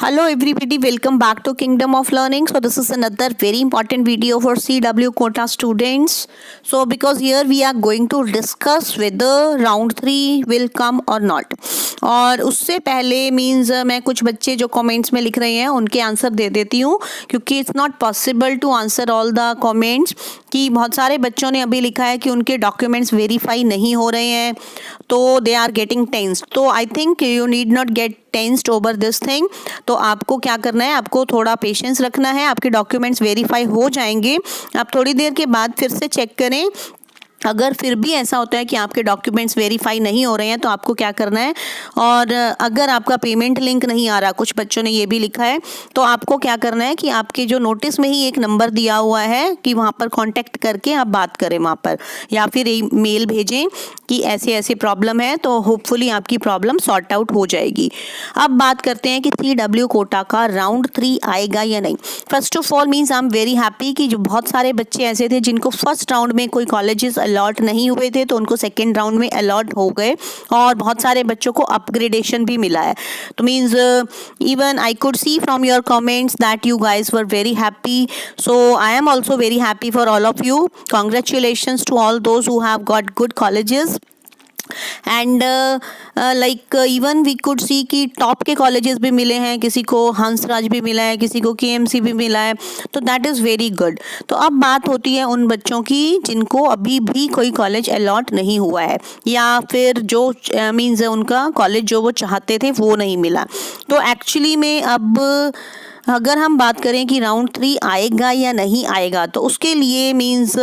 Hello everybody, welcome back to Kingdom of Learning. So this is another very important video for CW quota students. So because here we are going to discuss whether round 3 will come or not. और उससे पहले means मैं कुछ बच्चे जो comments में लिख रहे हैं उनके आंसर दे देती हूँ, क्योंकि it's not possible to answer all the comments. कि बहुत सारे बच्चों ने अभी लिखा है कि उनके डॉक्यूमेंट्स वेरीफाई नहीं हो रहे हैं, तो दे आर गेटिंग टेंस्ड। तो I think you need not get tensed over this thing. तो आपको क्या करना है, आपको थोड़ा पेशेंस रखना है, आपके डॉक्यूमेंट्स वेरीफाई हो जाएंगे। आप थोड़ी देर के बाद फिर से चेक करें। अगर फिर भी ऐसा होता है कि आपके डॉक्यूमेंट्स वेरीफाई नहीं हो रहे हैं तो आपको क्या करना है, और अगर आपका पेमेंट लिंक नहीं आ रहा, कुछ बच्चों ने ये भी लिखा है, तो आपको क्या करना है कि आपके जो नोटिस में ही एक नंबर दिया हुआ है कि वहाँ पर कांटेक्ट करके आप बात करें वहाँ पर, या फिर मेल भेजें कि ऐसे ऐसे प्रॉब्लम है, तो होपफुली आपकी प्रॉब्लम सॉर्ट आउट हो जाएगी। अब बात करते हैं कि CW कोटा का राउंड 3 आएगा या नहीं। First of all means I am very happy कि जो बहुत सारे बच्चे ऐसे थे जिनको फर्स्ट राउंड में कोई कॉलेजेस अलॉट नहीं हुए थे, तो उनको सेकेंड राउंड में अलॉट हो गए, और बहुत सारे बच्चों को अपग्रेडेशन भी मिला है। तो means even I could see from your comments that you guys were very happy, so I am also very happy for all of you. Congratulations to all those who have got good colleges. And like even we could see कि top के colleges भी मिले हैं, किसी को हंसराज भी मिला है, किसी को KMC भी मिला है, तो दैट इज़ वेरी गुड। तो अब बात होती है उन बच्चों की जिनको अभी भी कोई कॉलेज अलॉट नहीं हुआ है, या फिर जो मीन्स उनका कॉलेज जो वो चाहते थे वो नहीं मिला। तो एक्चुअली में अब अगर हम बात करें कि राउंड 3 आएगा या नहीं आएगा, तो उसके लिए मींस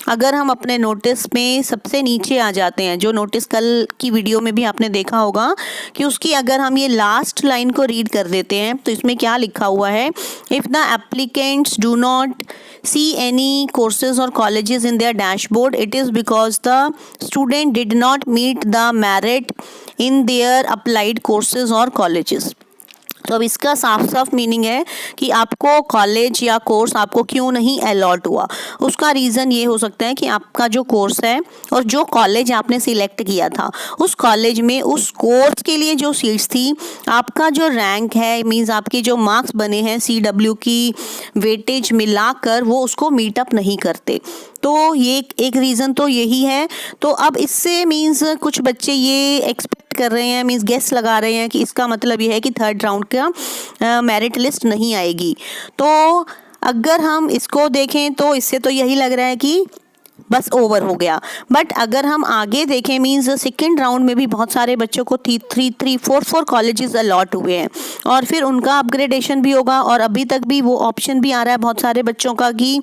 अगर हम अपने नोटिस में सबसे नीचे आ जाते हैं, जो नोटिस कल की वीडियो में भी आपने देखा होगा कि उसकी अगर हम ये लास्ट लाइन को रीड कर देते हैं, तो इसमें क्या लिखा हुआ है, if the applicants do not see any courses or colleges in their dashboard, it is because the student did not meet the merit in their applied courses or colleges। तो अब इसका साफ साफ मीनिंग है कि आपको कॉलेज या course आपको क्यों नहीं अलॉट हुआ। उसका रीज़न ये हो सकता है कि आपका जो कोर्स है और जो कॉलेज आपने सिलेक्ट किया था, उस कॉलेज में उस कोर्स के लिए जो सीट्स थी, आपका जो रैंक है मींस आपके जो मार्क्स बने हैं CW की वेटेज मिलाकर वो उसको मीटअप नहीं करते। तो ये एक रीज़न तो यही है। तो अब इससे मींस कुछ बच्चे ये एक्सपेक्ट कर रहे हैं, मींस गेस लगा रहे हैं कि इसका मतलब ये है कि थर्ड राउंड का मेरिट लिस्ट नहीं आएगी। तो अगर हम इसको देखें तो इससे तो यही लग रहा है कि बस ओवर हो गया। बट अगर हम आगे देखें मींस सेकेंड राउंड में भी बहुत सारे बच्चों को 3-4 कॉलेजेस अलॉट हुए हैं, और फिर उनका अपग्रेडेशन भी होगा, और अभी तक भी वो ऑप्शन भी आ रहा है बहुत सारे बच्चों का कि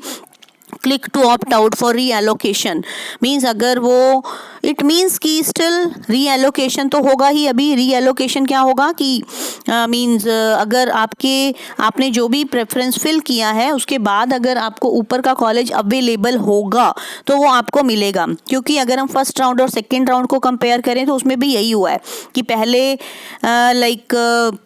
click to opt out for reallocation. Means अगर वो इट मीन्स कि स्टिल रीएलोकेशन तो होगा ही। अभी रीएलोकेशन क्या होगा कि मीन्स अगर आपने जो भी प्रेफरेंस फिल किया है उसके बाद अगर आपको ऊपर का कॉलेज अवेलेबल होगा तो वो आपको मिलेगा। क्योंकि अगर हम फर्स्ट राउंड और सेकेंड राउंड को कंपेयर करें तो उसमें भी यही हुआ है कि पहले लाइक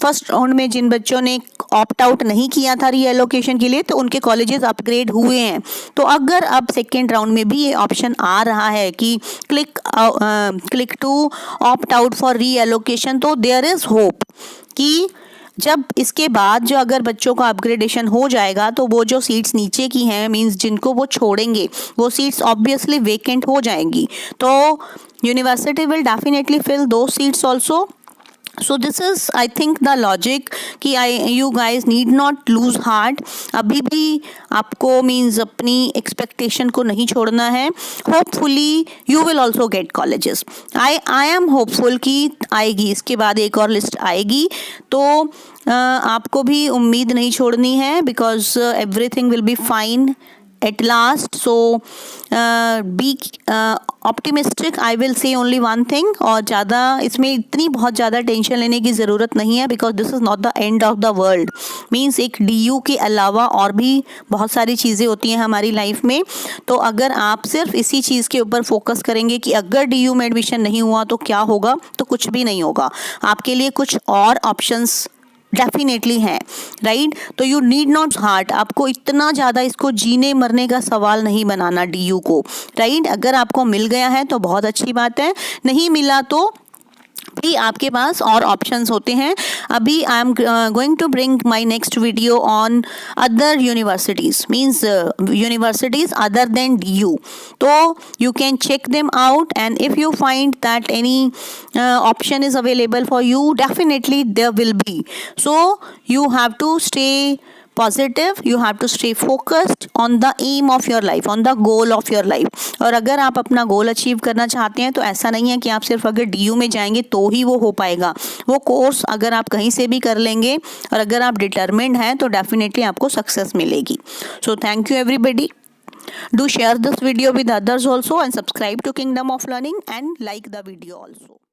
फर्स्ट राउंड में जिन बच्चों ने ऑप्ट आउट नहीं किया था रीएलोकेशन के लिए, तो उनके कॉलेजेस अपग्रेड हुए हैं। तो अगर अब सेकेंड राउंड में भी ये ऑप्शन आ रहा है कि click to opt out for reallocation, तो देयर इज होप कि जब इसके बाद जो अगर बच्चों का अपग्रेडेशन हो जाएगा तो वो जो सीट्स नीचे की हैं मींस जिनको वो छोड़ेंगे वो सीट्स ऑब्वियसली वेकेंट हो जाएंगी। तो यूनिवर्सिटी विल डेफिनेटली फिल दो seats also. So this is I think the logic कि you guys need not lose heart. अभी भी आपको मीन्स अपनी एक्सपेक्टेशन को नहीं छोड़ना है। Hopefully you will also get colleges. I am hopeful कि आएगी, इसके बाद एक और लिस्ट आएगी, तो आपको भी उम्मीद नहीं छोड़नी है, because everything will be fine at last। So be optimistic, I will say only one thing। और ज़्यादा इसमें बहुत ज़्यादा टेंशन लेने की ज़रूरत नहीं है, because this is not the end of the world. Means एक DU के अलावा और भी बहुत सारी चीज़ें होती हैं हमारी लाइफ में। तो अगर आप सिर्फ इसी चीज़ के ऊपर फोकस करेंगे कि अगर DU में एडमिशन नहीं हुआ तो क्या होगा, तो कुछ भी नहीं होगा। आपके लिए कुछ और ऑप्शंस डेफिनेटली है, राइट। तो यू नीड नॉट हार्ट, आपको इतना ज़्यादा इसको जीने मरने का सवाल नहीं बनाना DU को, राइट। अगर आपको मिल गया है तो बहुत अच्छी बात है, नहीं मिला तो भी आपके पास और ऑप्शंस होते हैं. अभी I am going to bring my next video on other universities, means universities other than DU. तो you can check them out, and if you find that any option is available for you, definitely there will be. So you have to stay positive, you have to stay focused on the aim of your life, on the goal of your life. और अगर आप अपना goal achieve करना चाहते हैं तो ऐसा नहीं है कि आप सिर्फ अगर DU में जाएंगे तो ही वो हो पाएगा. वो कोर्स अगर आप कहीं से भी कर लेंगे और अगर आप डिटर्मिन्ड हैं तो डेफिनेटली आपको सक्सेस मिलेगी. So thank you everybody. Do share this video with others also and subscribe to Kingdom of Learning and like the video also.